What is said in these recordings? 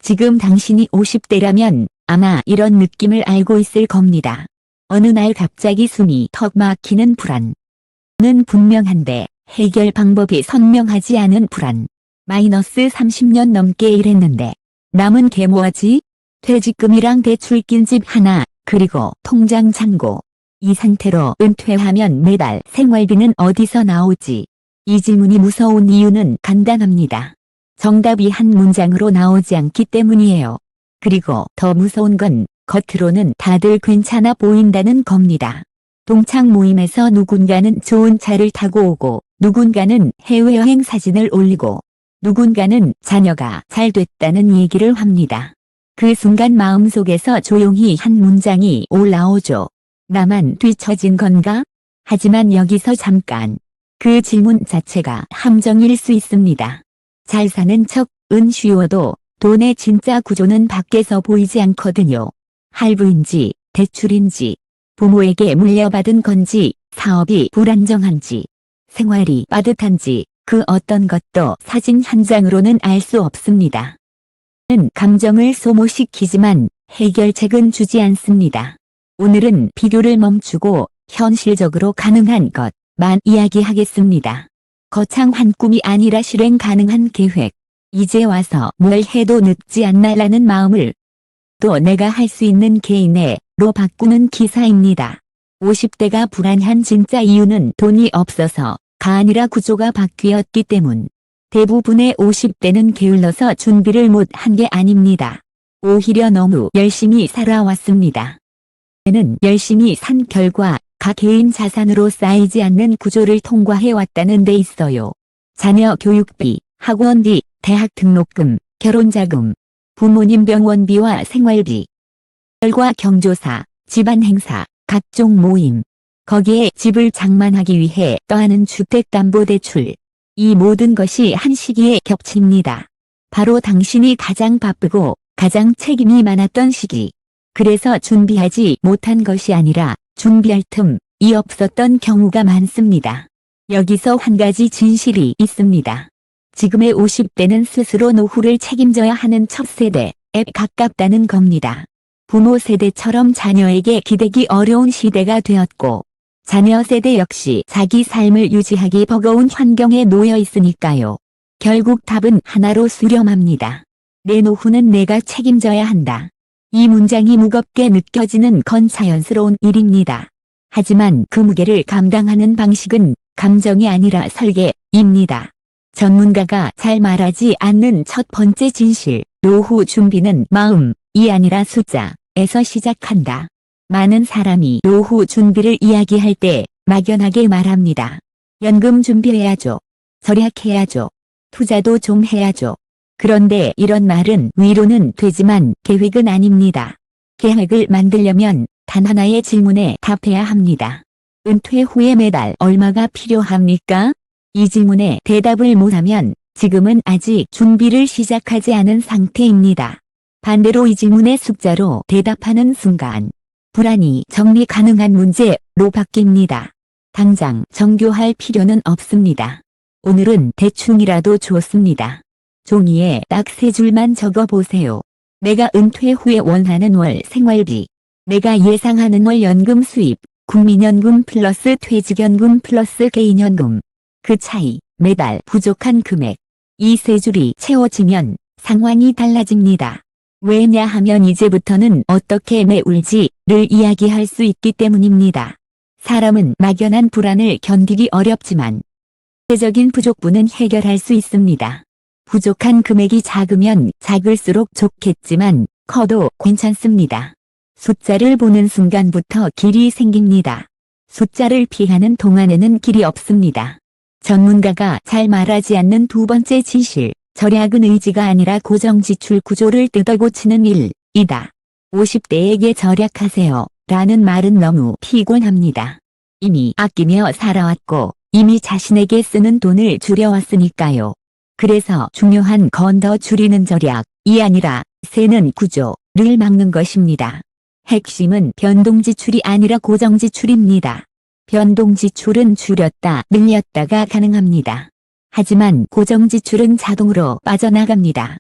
지금 당신이 50대라면 아마 이런 느낌을 알고 있을 겁니다. 어느 날 갑자기 숨이 턱 막히는 불안. 는 분명한데 해결 방법이 선명하지 않은 불안. 마이너스 30년 넘게 일했는데 남은 게 뭐하지? 퇴직금이랑 대출 낀 집 하나, 그리고 통장 잔고. 이 상태로 은퇴하면 매달 생활비는 어디서 나오지? 이 질문이 무서운 이유는 간단합니다. 정답이 한 문장으로 나오지 않기 때문이에요. 그리고 더 무서운 건 겉으로는 다들 괜찮아 보인다는 겁니다. 동창 모임에서 누군가는 좋은 차를 타고 오고, 누군가는 해외여행 사진을 올리고, 누군가는 자녀가 잘 됐다는 얘기를 합니다. 그 순간 마음속에서 조용히 한 문장이 올라오죠. 나만 뒤처진 건가? 하지만 여기서 잠깐. 그 질문 자체가 함정일 수 있습니다. 잘 사는 척은 쉬워도 돈의 진짜 구조는 밖에서 보이지 않거든요. 할부인지, 대출인지, 부모에게 물려받은 건지, 사업이 불안정한지, 생활이 빠듯한지, 그 어떤 것도 사진 한 장으로는 알 수 없습니다. 는 감정을 소모시키지만 해결책은 주지 않습니다. 오늘은 비교를 멈추고 현실적으로 가능한 것만 이야기하겠습니다. 거창한 꿈이 아니라 실행 가능한 계획. 이제 와서 뭘 해도 늦지 않나라는 마음을 또 내가 할 수 있는 개인애로 바꾸는 기사입니다. 50대가 불안한 진짜 이유는 돈이 없어서가 아니라 구조가 바뀌었기 때문. 대부분의 50대는 게을러서 준비를 못 한 게 아닙니다. 오히려 너무 열심히 살아왔습니다. 는 열심히 산 결과 각 개인 자산으로 쌓이지 않는 구조를 통과해왔다는 데 있어요. 자녀 교육비, 학원비, 대학 등록금, 결혼자금, 부모님 병원비와 생활비, 결과 경조사, 집안 행사, 각종 모임, 거기에 집을 장만하기 위해 떠안은 주택담보대출. 이 모든 것이 한 시기에 겹칩니다. 바로 당신이 가장 바쁘고 가장 책임이 많았던 시기. 그래서 준비하지 못한 것이 아니라 준비할 틈이 없었던 경우가 많습니다. 여기서 한 가지 진실이 있습니다. 지금의 50대는 스스로 노후를 책임져야 하는 첫 세대에 가깝다는 겁니다. 부모 세대처럼 자녀에게 기대기 어려운 시대가 되었고, 자녀 세대 역시 자기 삶을 유지하기 버거운 환경에 놓여 있으니까요. 결국 답은 하나로 수렴합니다. 내 노후는 내가 책임져야 한다. 이 문장이 무겁게 느껴지는 건 자연스러운 일입니다. 하지만 그 무게를 감당하는 방식은 감정이 아니라 설계입니다. 전문가가 잘 말하지 않는 첫 번째 진실, 노후 준비는 마음이 아니라 숫자에서 시작한다. 많은 사람이 노후 준비를 이야기할 때 막연하게 말합니다. 연금 준비해야죠. 절약해야죠. 투자도 좀 해야죠. 그런데 이런 말은 위로는 되지만 계획은 아닙니다. 계획을 만들려면 단 하나의 질문에 답해야 합니다. 은퇴 후에 매달 얼마가 필요합니까? 이 질문에 대답을 못하면 지금은 아직 준비를 시작하지 않은 상태입니다. 반대로 이 질문의 숫자로 대답하는 순간 불안이 정리 가능한 문제로 바뀝니다. 당장 정교할 필요는 없습니다. 오늘은 대충이라도 좋습니다. 종이에 딱 3줄만 적어보세요. 내가 은퇴 후에 원하는 월 생활비, 내가 예상하는 월 연금 수입, 국민연금 플러스 퇴직연금 플러스 개인연금. 그 차이, 매달 부족한 금액. 이 3줄이 채워지면 상황이 달라집니다. 왜냐하면 이제부터는 어떻게 메울지를 이야기할 수 있기 때문입니다. 사람은 막연한 불안을 견디기 어렵지만 구체적인 부족분은 해결할 수 있습니다. 부족한 금액이 작으면 작을수록 좋겠지만 커도 괜찮습니다. 숫자를 보는 순간부터 길이 생깁니다. 숫자를 피하는 동안에는 길이 없습니다. 전문가가 잘 말하지 않는 두 번째 진실, 절약은 의지가 아니라 고정지출 구조를 뜯어고치는 일이다. 50대에게 절약하세요 라는 말은 너무 피곤합니다. 이미 아끼며 살아왔고 이미 자신에게 쓰는 돈을 줄여왔으니까요. 그래서 중요한 건 더 줄이는 절약이 아니라 세는 구조를 막는 것입니다. 핵심은 변동지출이 아니라 고정지출입니다. 변동지출은 줄였다 늘렸다가 가능합니다. 하지만 고정지출은 자동으로 빠져나갑니다.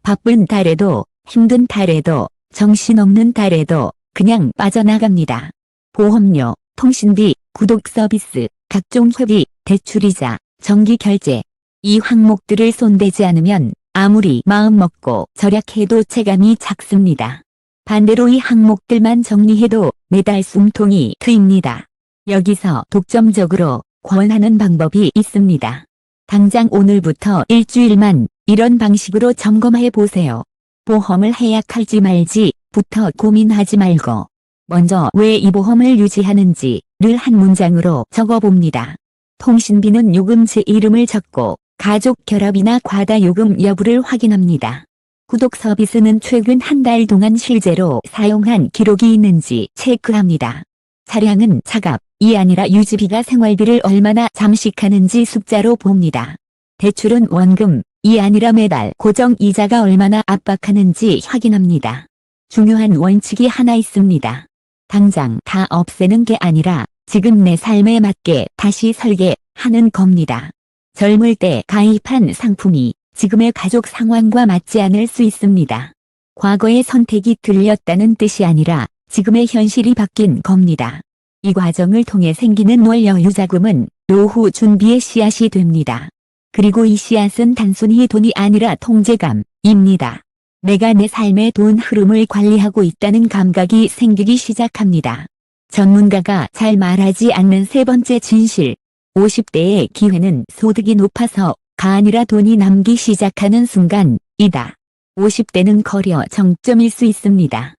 바쁜 달에도, 힘든 달에도, 정신없는 달에도 그냥 빠져나갑니다. 보험료, 통신비, 구독 서비스, 각종 회비, 대출이자, 정기 결제. 이 항목들을 손대지 않으면 아무리 마음먹고 절약해도 체감이 작습니다. 반대로 이 항목들만 정리해도 매달 숨통이 트입니다. 여기서 독점적으로 권하는 방법이 있습니다. 당장 오늘부터 일주일만 이런 방식으로 점검해 보세요. 보험을 해약할지 말지부터 고민하지 말고 먼저 왜 이 보험을 유지하는지를 한 문장으로 적어봅니다. 통신비는 요금제 이름을 적고 가족 결합이나 과다 요금 여부를 확인합니다. 구독 서비스는 최근 한 달 동안 실제로 사용한 기록이 있는지 체크합니다. 차량은 차값이 아니라 유지비가 생활비를 얼마나 잠식하는지 숫자로 봅니다. 대출은 원금이 아니라 매달 고정 이자가 얼마나 압박하는지 확인합니다. 중요한 원칙이 하나 있습니다. 당장 다 없애는 게 아니라 지금 내 삶에 맞게 다시 설계하는 겁니다. 젊을 때 가입한 상품이 지금의 가족 상황과 맞지 않을 수 있습니다. 과거의 선택이 틀렸다는 뜻이 아니라 지금의 현실이 바뀐 겁니다. 이 과정을 통해 생기는 월 여유자금은 노후 준비의 씨앗이 됩니다. 그리고 이 씨앗은 단순히 돈이 아니라 통제감입니다. 내가 내 삶의 돈 흐름을 관리하고 있다는 감각이 생기기 시작합니다. 전문가가 잘 말하지 않는 세 번째 진실. 50대의 기회는 소득이 높아서가 아니라 돈이 남기 시작하는 순간이다. 50대는 커려 정점일 수 있습니다.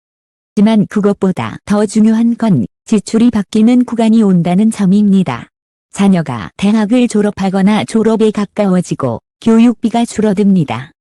하지만 그것보다 더 중요한 건 지출이 바뀌는 구간이 온다는 점입니다. 자녀가 대학을 졸업하거나 졸업에 가까워지고 교육비가 줄어듭니다.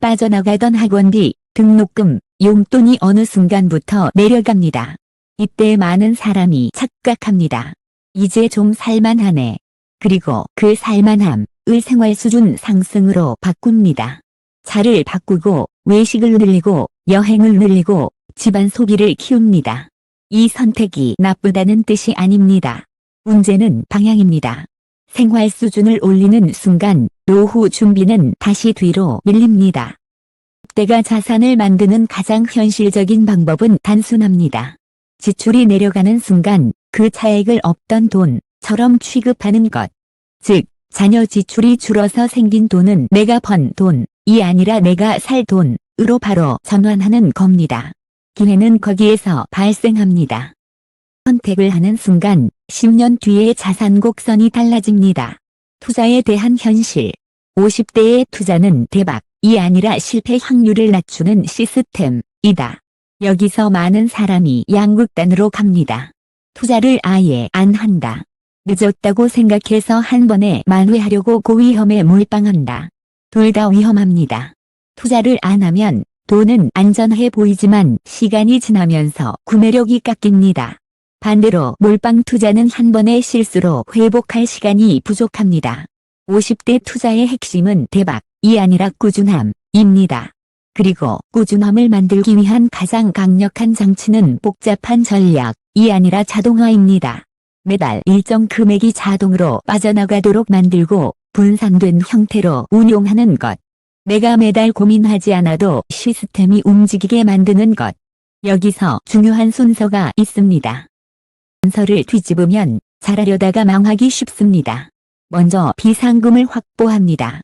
빠져나가던 학원비, 등록금, 용돈이 어느 순간부터 내려갑니다. 이때 많은 사람이 착각합니다. 이제 좀 살만하네. 그리고 그 살만함을 생활 수준 상승으로 바꿉니다. 차를 바꾸고 외식을 늘리고 여행을 늘리고 집안 소비를 키웁니다. 이 선택이 나쁘다는 뜻이 아닙니다. 문제는 방향입니다. 생활 수준을 올리는 순간 노후 준비는 다시 뒤로 밀립니다. 때가 자산을 만드는 가장 현실적인 방법은 단순합니다. 지출이 내려가는 순간 그 차액을 없던 돈처럼 취급하는 것. 즉, 자녀 지출이 줄어서 생긴 돈은 내가 번 돈이 아니라 내가 살 돈으로 바로 전환하는 겁니다. 기회는 거기에서 발생합니다. 선택을 하는 순간 10년 뒤의 자산 곡선이 달라집니다. 투자에 대한 현실. 50대의 투자는 대박이 아니라 실패 확률을 낮추는 시스템이다. 여기서 많은 사람이 양극단으로 갑니다. 투자를 아예 안 한다. 늦었다고 생각해서 한 번에 만회하려고 고위험에 몰빵한다. 둘 다 위험합니다. 투자를 안 하면 돈은 안전해 보이지만 시간이 지나면서 구매력이 깎입니다. 반대로 몰빵 투자는 한 번의 실수로 회복할 시간이 부족합니다. 50대 투자의 핵심은 대박이 아니라 꾸준함입니다. 그리고 꾸준함을 만들기 위한 가장 강력한 장치는 복잡한 전략이 아니라 자동화입니다. 매달 일정 금액이 자동으로 빠져나가도록 만들고 분산된 형태로 운용하는 것. 내가 매달 고민하지 않아도 시스템이 움직이게 만드는 것. 여기서 중요한 순서가 있습니다. 순서를 뒤집으면 잘하려다가 망하기 쉽습니다. 먼저 비상금을 확보합니다.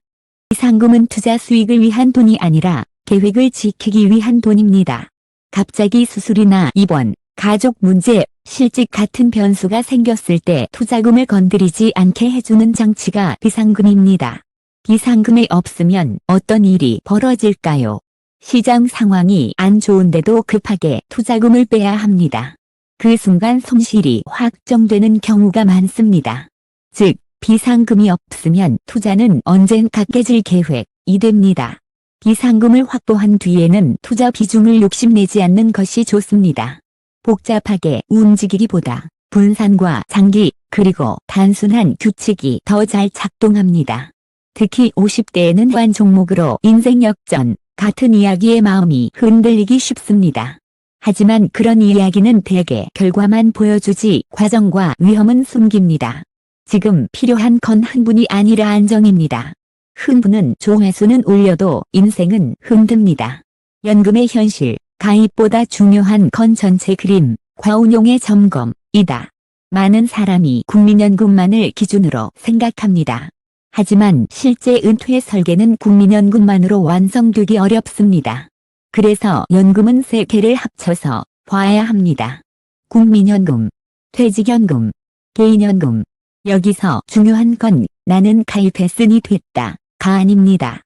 비상금은 투자 수익을 위한 돈이 아니라 계획을 지키기 위한 돈입니다. 갑자기 수술이나 입원, 가족 문제, 실직 같은 변수가 생겼을 때 투자금을 건드리지 않게 해주는 장치가 비상금입니다. 비상금이 없으면 어떤 일이 벌어질까요? 시장 상황이 안 좋은데도 급하게 투자금을 빼야 합니다. 그 순간 손실이 확정되는 경우가 많습니다. 즉, 비상금이 없으면 투자는 언젠가 깨질 계획이 됩니다. 비상금을 확보한 뒤에는 투자 비중을 욕심내지 않는 것이 좋습니다. 복잡하게 움직이기보다 분산과 장기 그리고 단순한 규칙이 더 잘 작동합니다. 특히 50대에는 한 종목으로 인생 역전 같은 이야기에 마음이 흔들리기 쉽습니다. 하지만 그런 이야기는 대개 결과만 보여주지 과정과 위험은 숨깁니다. 지금 필요한 건 흥분이 아니라 안정입니다. 흥부는 조회수는 올려도 인생은 힘듭니다. 연금의 현실, 가입보다 중요한 건 전체 그림, 과운용의 점검이다. 많은 사람이 국민연금만을 기준으로 생각합니다. 하지만 실제 은퇴 설계는 국민연금만으로 완성되기 어렵습니다. 그래서 연금은 세 개를 합쳐서 봐야 합니다. 국민연금, 퇴직연금, 개인연금. 여기서 중요한 건 나는 가입했으니 됐다가 아닙니다.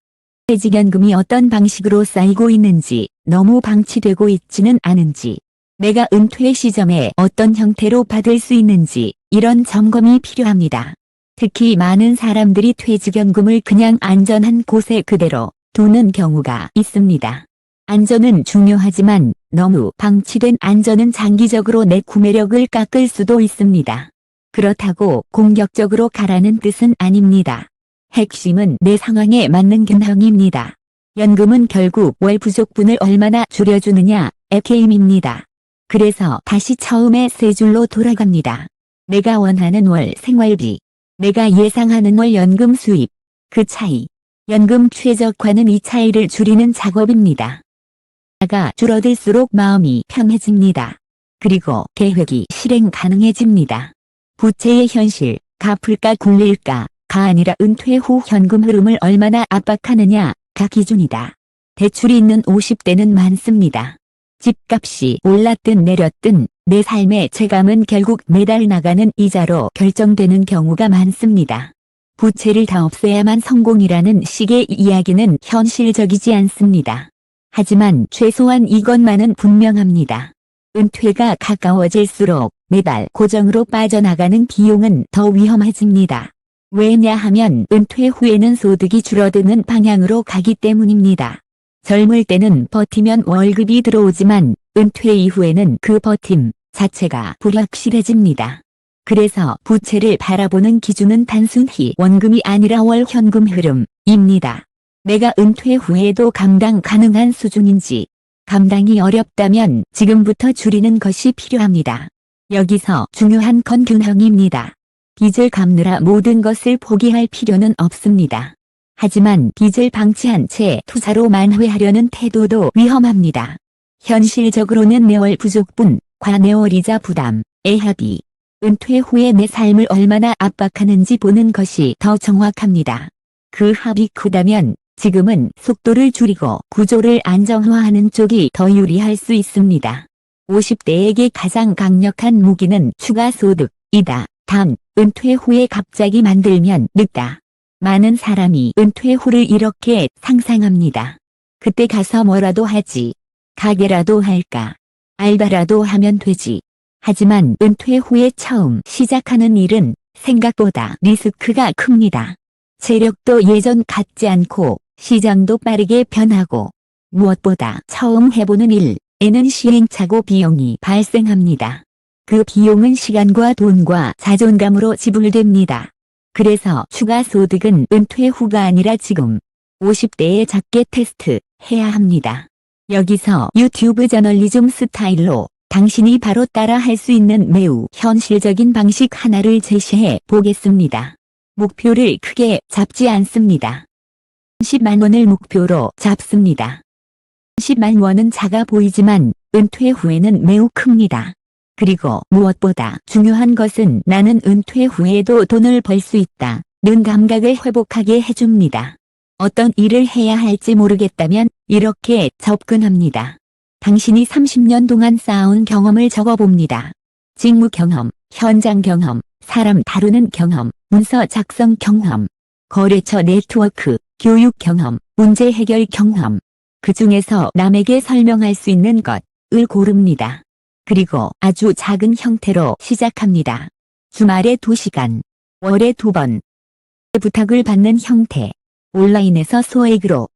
퇴직연금이 어떤 방식으로 쌓이고 있는지, 너무 방치되고 있지는 않은지, 내가 은퇴 시점에 어떤 형태로 받을 수 있는지 이런 점검이 필요합니다. 특히 많은 사람들이 퇴직연금을 그냥 안전한 곳에 그대로 두는 경우가 있습니다. 안전은 중요하지만 너무 방치된 안전은 장기적으로 내 구매력을 깎을 수도 있습니다. 그렇다고 공격적으로 가라는 뜻은 아닙니다. 핵심은 내 상황에 맞는 균형입니다. 연금은 결국 월 부족분을 얼마나 줄여주느냐의 게임입니다. 그래서 다시 처음에 세 줄로 돌아갑니다. 내가 원하는 월 생활비, 내가 예상하는 월 연금 수입, 그 차이. 연금 최적화는 이 차이를 줄이는 작업입니다. 가 줄어들수록 마음이 편해집니다. 그리고 계획이 실행 가능해집니다. 부채의 현실, 갚을까 굴릴까가 아니라 은퇴 후 현금 흐름을 얼마나 압박하느냐가 기준이다. 대출이 있는 50대는 많습니다. 집값이 올랐든 내렸든 내 삶의 체감은 결국 매달 나가는 이자로 결정되는 경우가 많습니다. 부채를 다 없애야만 성공이라는 식의 이야기는 현실적이지 않습니다. 하지만 최소한 이것만은 분명합니다. 은퇴가 가까워질수록 매달 고정으로 빠져나가는 비용은 더 위험해집니다. 왜냐하면 은퇴 후에는 소득이 줄어드는 방향으로 가기 때문입니다. 젊을 때는 버티면 월급이 들어오지만 은퇴 이후에는 그 버팀 자체가 불확실해집니다. 그래서 부채를 바라보는 기준은 단순히 원금이 아니라 월 현금 흐름입니다. 내가 은퇴 후에도 감당 가능한 수준인지, 감당이 어렵다면 지금부터 줄이는 것이 필요합니다. 여기서 중요한 건 균형입니다. 빚을 갚느라 모든 것을 포기할 필요는 없습니다. 하지만 빚을 방치한 채 투자로 만회하려는 태도도 위험합니다. 현실적으로는 매월 부족분과 매월 이자 부담의 합이 은퇴 후에 내 삶을 얼마나 압박하는지 보는 것이 더 정확합니다. 그 합이 크다면 지금은 속도를 줄이고 구조를 안정화하는 쪽이 더 유리할 수 있습니다. 50대에게 가장 강력한 무기는 추가 소득이다. 단, 은퇴 후에 갑자기 만들면 늦다. 많은 사람이 은퇴 후를 이렇게 상상합니다. 그때 가서 뭐라도 하지. 가게라도 할까. 알바라도 하면 되지. 하지만 은퇴 후에 처음 시작하는 일은 생각보다 리스크가 큽니다. 체력도 예전 같지 않고 시장도 빠르게 변하고 무엇보다 처음 해보는 일에는 시행착오 비용이 발생합니다. 그 비용은 시간과 돈과 자존감으로 지불됩니다. 그래서 추가 소득은 은퇴 후가 아니라 지금 50대에 작게 테스트해야 합니다. 여기서 유튜브 저널리즘 스타일로 당신이 바로 따라 할 수 있는 매우 현실적인 방식 하나를 제시해 보겠습니다. 목표를 크게 잡지 않습니다. 10만 원을 목표로 잡습니다. 10만 원은 작아 보이지만 은퇴 후에는 매우 큽니다. 그리고 무엇보다 중요한 것은 나는 은퇴 후에도 돈을 벌 수 있다는 감각을 회복하게 해줍니다. 어떤 일을 해야 할지 모르겠다면 이렇게 접근합니다. 당신이 30년 동안 쌓아온 경험을 적어봅니다. 직무 경험, 현장 경험, 사람 다루는 경험, 문서 작성 경험, 거래처 네트워크, 교육 경험, 문제 해결 경험. 그 중에서 남에게 설명할 수 있는 것을 고릅니다. 그리고 아주 작은 형태로 시작합니다. 주말에 2시간, 월에 2번. 부탁을 받는 형태. 온라인에서 소액으로.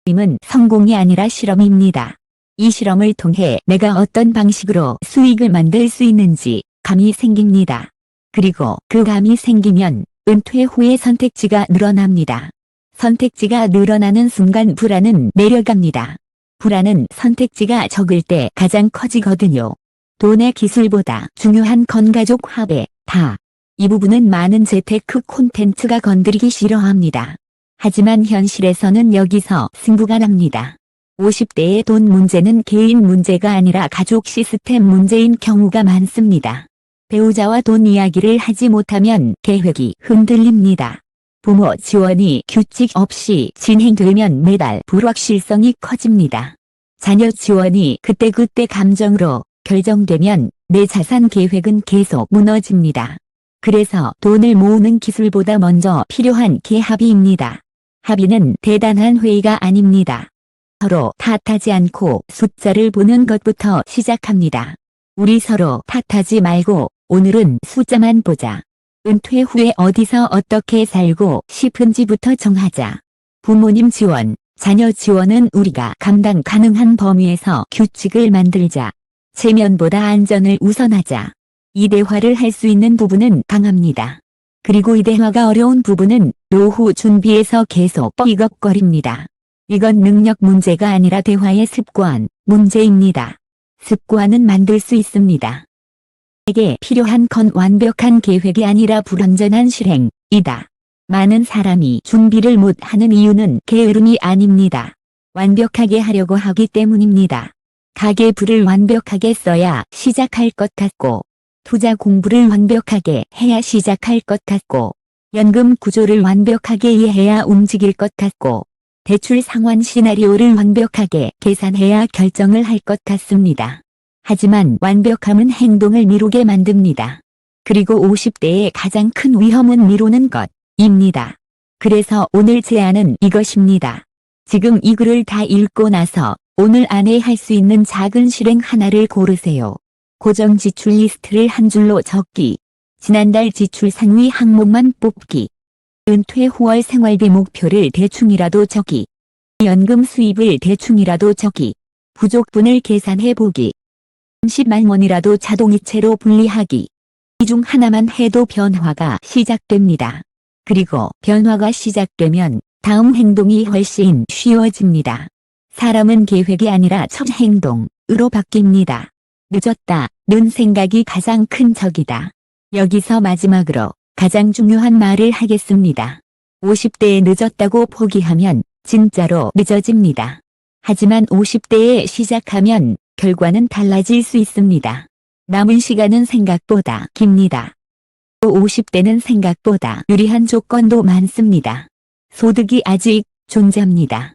임은 성공이 아니라 실험입니다. 이 실험을 통해 내가 어떤 방식으로 수익을 만들 수 있는지 감이 생깁니다. 그리고 그 감이 생기면 은퇴 후에 선택지가 늘어납니다. 선택지가 늘어나는 순간 불안은 내려갑니다. 불안은 선택지가 적을 때 가장 커지거든요. 돈의 기술보다 중요한 건 가족 화배, 다. 이 부분은 많은 재테크 콘텐츠가 건드리기 싫어합니다. 하지만 현실에서는 여기서 승부가 납니다. 50대의 돈 문제는 개인 문제가 아니라 가족 시스템 문제인 경우가 많습니다. 배우자와 돈 이야기를 하지 못하면 계획이 흔들립니다. 부모 지원이 규칙 없이 진행되면 매달 불확실성이 커집니다. 자녀 지원이 그때그때 감정으로 결정되면 내 자산 계획은 계속 무너집니다. 그래서 돈을 모으는 기술보다 먼저 필요한 게 합의입니다. 합의는 대단한 회의가 아닙니다. 서로 탓하지 않고 숫자를 보는 것부터 시작합니다. 우리 서로 탓하지 말고 오늘은 숫자만 보자. 은퇴 후에 어디서 어떻게 살고 싶은지부터 정하자. 부모님 지원, 자녀 지원은 우리가 감당 가능한 범위에서 규칙을 만들자. 체면보다 안전을 우선하자. 이 대화를 할 수 있는 부분은 강합니다. 그리고 이 대화가 어려운 부분은 노후 준비에서 계속 삐걱거립니다. 이건 능력 문제가 아니라 대화의 습관, 문제입니다. 습관은 만들 수 있습니다. 에게 필요한 건 완벽한 계획이 아니라 불완전한 실행이다. 많은 사람이 준비를 못하는 이유는 게으름이 아닙니다. 완벽하게 하려고 하기 때문입니다. 가계부를 완벽하게 써야 시작할 것 같고, 투자 공부를 완벽하게 해야 시작할 것 같고, 연금 구조를 완벽하게 이해해야 움직일 것 같고, 대출 상환 시나리오를 완벽하게 계산해야 결정을 할 것 같습니다. 하지만 완벽함은 행동을 미루게 만듭니다. 그리고 50대의 가장 큰 위험은 미루는 것입니다. 그래서 오늘 제안은 이것입니다. 지금 이 글을 다 읽고 나서 오늘 안에 할 수 있는 작은 실행 하나를 고르세요. 고정 지출 리스트를 한 줄로 적기. 지난달 지출 상위 항목만 뽑기. 은퇴 후월 생활비 목표를 대충이라도 적기. 연금 수입을 대충이라도 적기. 부족분을 계산해보기. 30만 원이라도 자동이체로 분리하기. 이 중 하나만 해도 변화가 시작됩니다. 그리고 변화가 시작되면 다음 행동이 훨씬 쉬워집니다. 사람은 계획이 아니라 첫 행동으로 바뀝니다. 늦었다는 생각이 가장 큰 적이다. 여기서 마지막으로 가장 중요한 말을 하겠습니다. 50대에 늦었다고 포기하면 진짜로 늦어집니다. 하지만 50대에 시작하면 결과는 달라질 수 있습니다. 남은 시간은 생각보다 깁니다. 또 50대는 생각보다 유리한 조건도 많습니다. 소득이 아직 존재합니다.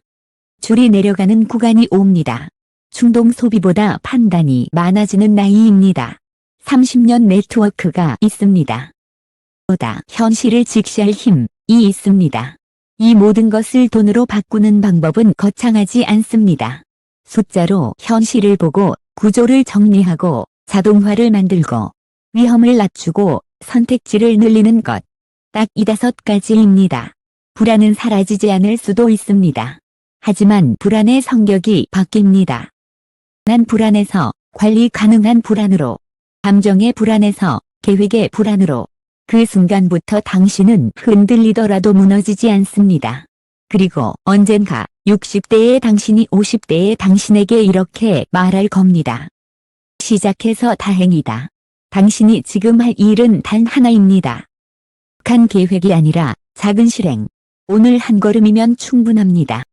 줄이 내려가는 구간이 옵니다. 충동 소비보다 판단이 많아지는 나이입니다. 30년 네트워크가 있습니다. 보다 현실을 직시할 힘이 있습니다. 이 모든 것을 돈으로 바꾸는 방법은 거창하지 않습니다. 숫자로 현실을 보고 구조를 정리하고 자동화를 만들고 위험을 낮추고 선택지를 늘리는 것. 딱 이 5가지입니다. 불안은 사라지지 않을 수도 있습니다. 하지만 불안의 성격이 바뀝니다. 난 불안에서 관리 가능한 불안으로, 감정의 불안에서 계획의 불안으로, 그 순간부터 당신은 흔들리더라도 무너지지 않습니다. 그리고 언젠가 60대의 당신이 50대의 당신에게 이렇게 말할 겁니다. 시작해서 다행이다. 당신이 지금 할 일은 단 하나입니다. 큰 계획이 아니라 작은 실행. 오늘 한 걸음이면 충분합니다.